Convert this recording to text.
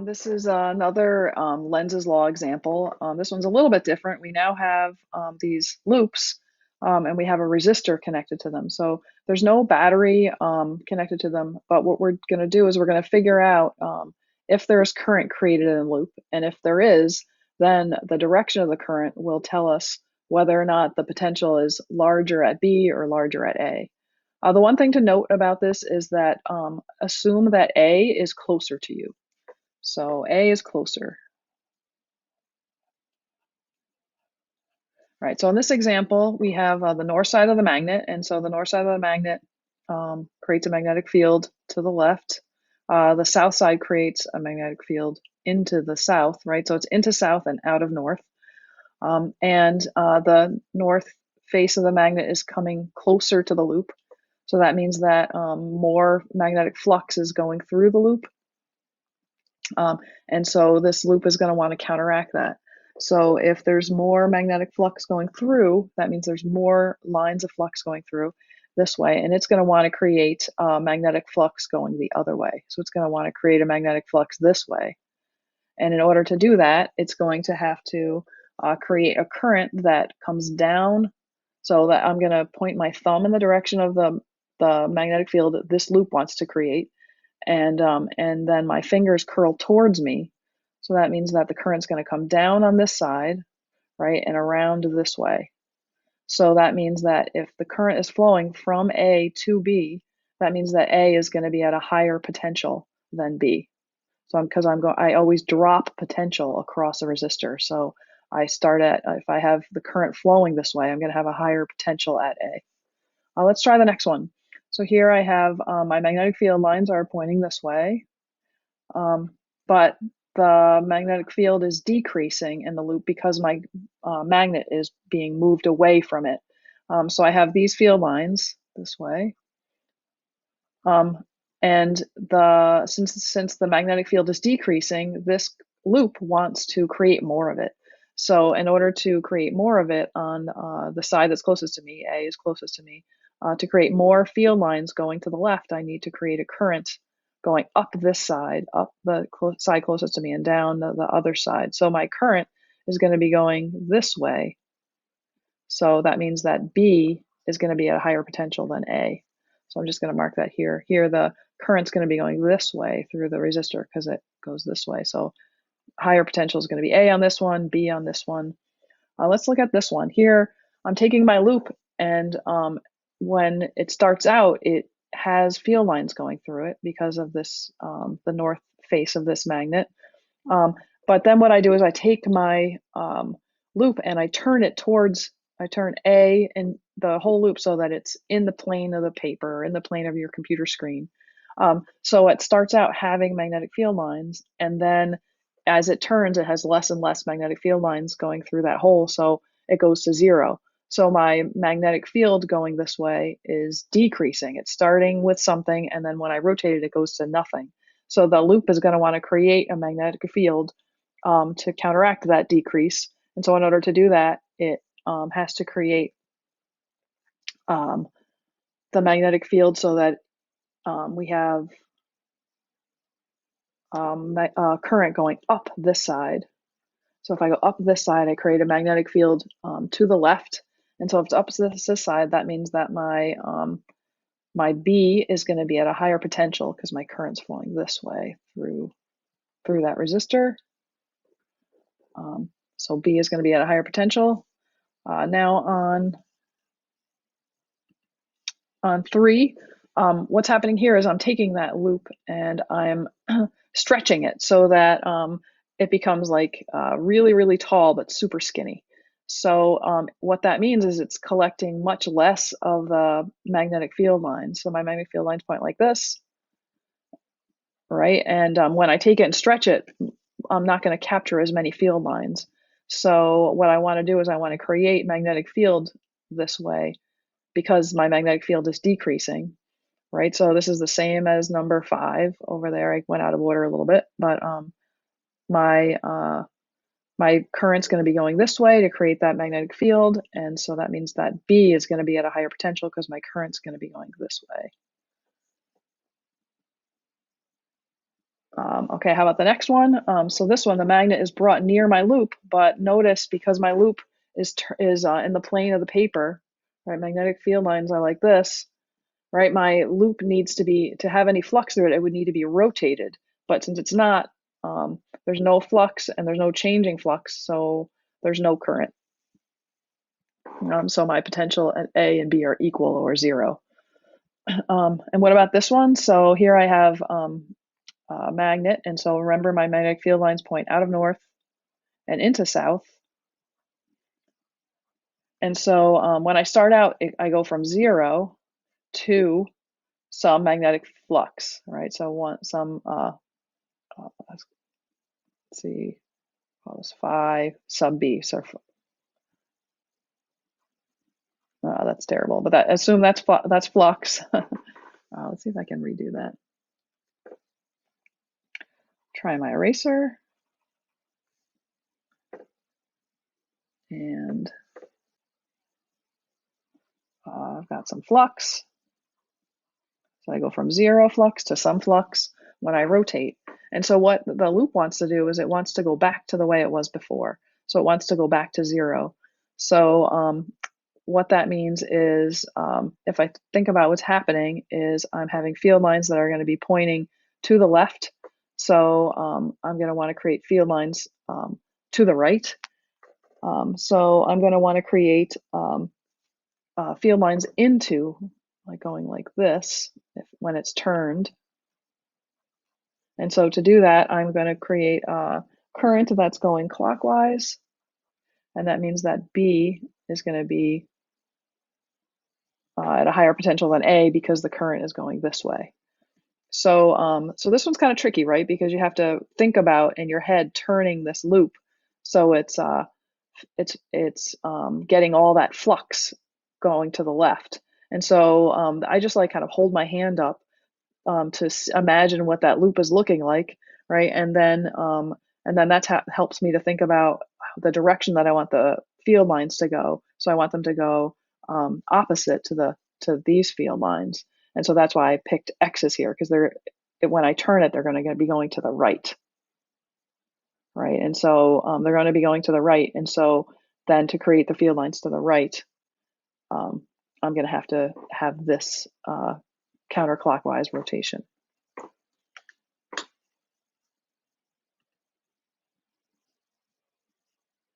This is another Lenz's law example. This one's a little bit different. We now have these loops and we have a resistor connected to them. So there's no battery connected to them, but what we're going to do is we're going to figure out if there's current created in the loop. And if there is, then the direction of the current will tell us whether or not the potential is larger at B or larger at A. The one thing to note about this is that assume that A is closer to you. So A is closer. All right, so in this example, we have the north side of the magnet, and so the north side of the magnet creates a magnetic field to the left. The south side creates a magnetic field into the south, right? So it's into south and out of north. And the north face of the magnet is coming closer to the loop. So that means that more magnetic flux is going through the loop. And so this loop is going to want to counteract that. So if there's more magnetic flux going through, that means there's more lines of flux going through this way, and it's going to want to create a magnetic flux going the other way. So it's going to want to create a magnetic flux this way. And in order to do that, it's going to have to create a current that comes down. So that I'm going to point my thumb in the direction of the magnetic field that this loop wants to create, and then my fingers curl towards me. So that means that the current's going to come down on this side, right, and around this way. So that means that if the current is flowing from A to B, that means that A is going to be at a higher potential than B. So because I always drop potential across a resistor. So I start at, if I have the current flowing this way, I'm going to have a higher potential at A. Let's try the next one. So here I have my magnetic field lines are pointing this way, but the magnetic field is decreasing in the loop because my magnet is being moved away from it. So I have these field lines this way. And since the magnetic field is decreasing, this loop wants to create more of it. So in order to create more of it on the side that's closest to me, A is closest to me, to create more field lines going to the left, I need to create a current going up this side, up the side closest to me, and down the other side. So my current is going to be going this way. So that means that B is going to be at a higher potential than A. So I'm just going to mark that here. Here, the current's going to be going this way through the resistor because it goes this way. So higher potential is going to be A on this one, B on this one. Let's look at this one. Here, I'm taking my loop, and when it starts out, it has field lines going through it because of this, the north face of this magnet. But then what I do is I take my loop and I turn A and the whole loop so that it's in the plane of the paper, or in the plane of your computer screen. So it starts out having magnetic field lines, and then as it turns, it has less and less magnetic field lines going through that hole, so it goes to zero. So my magnetic field going this way is decreasing. It's starting with something, and then when I rotate it, it goes to nothing. So the loop is going to want to create a magnetic field to counteract that decrease. And so in order to do that, it has to create the magnetic field so that we have current going up this side. So if I go up this side, I create a magnetic field to the left. And so if it's up this side, that means that my B is going to be at a higher potential because my current's flowing this way through that resistor. So B is going to be at a higher potential. Now on 3, what's happening here is I'm taking that loop and I'm stretching it so that it becomes like really, really tall but super skinny. So what that means is it's collecting much less of the magnetic field lines. So my magnetic field lines point like this, right? And when I take it and stretch it, I'm not going to capture as many field lines. So what I want to do is I want to create magnetic field this way because my magnetic field is decreasing, right? So this is the same as number 5 over there. I went out of order a little bit, but my current's going to be going this way to create that magnetic field, and so that means that B is going to be at a higher potential because my current's going to be going this way. Okay, how about the next one? So this one, the magnet is brought near my loop, but notice because my loop is in the plane of the paper, right? Magnetic field lines are like this, right? My loop needs to be, to have any flux through it, it would need to be rotated. But since it's not, there's no flux and there's no changing flux, so there's no current. So my potential at A and B are equal or zero. And what about this one? So here I have magnet, and so remember my magnetic field lines point out of north and into south. And so when I start out, I go from 0 to some magnetic flux, right? So let's see, call this phi sub B. So that's terrible, but assume that's flux. Let's see if I can redo that. Try my eraser. And I've got some flux. So I go from 0 flux to some flux when I rotate. And so what the loop wants to do is it wants to go back to the way it was before. So it wants to go back to 0. So what that means is, if I think about what's happening, is I'm having field lines that are going to be pointing to the left. So I'm going to want to create field lines to the right. So I'm going to want to create field lines into, like going like this when it's turned. And so to do that, I'm going to create a current that's going clockwise. And that means that B is going to be at a higher potential than A because the current is going this way. So so this one's kind of tricky, right? Because you have to think about in your head turning this loop. So it's getting all that flux going to the left. And so I just like kind of hold my hand up to imagine what that loop is looking like, right? And then that helps me to think about the direction that I want the field lines to go. So I want them to go opposite to these field lines, and so that's why I picked X's here, because when I turn it, they're going to be going to the right, right? And so they're going to be going to the right, and so then to create the field lines to the right, I'm going to have this counterclockwise rotation.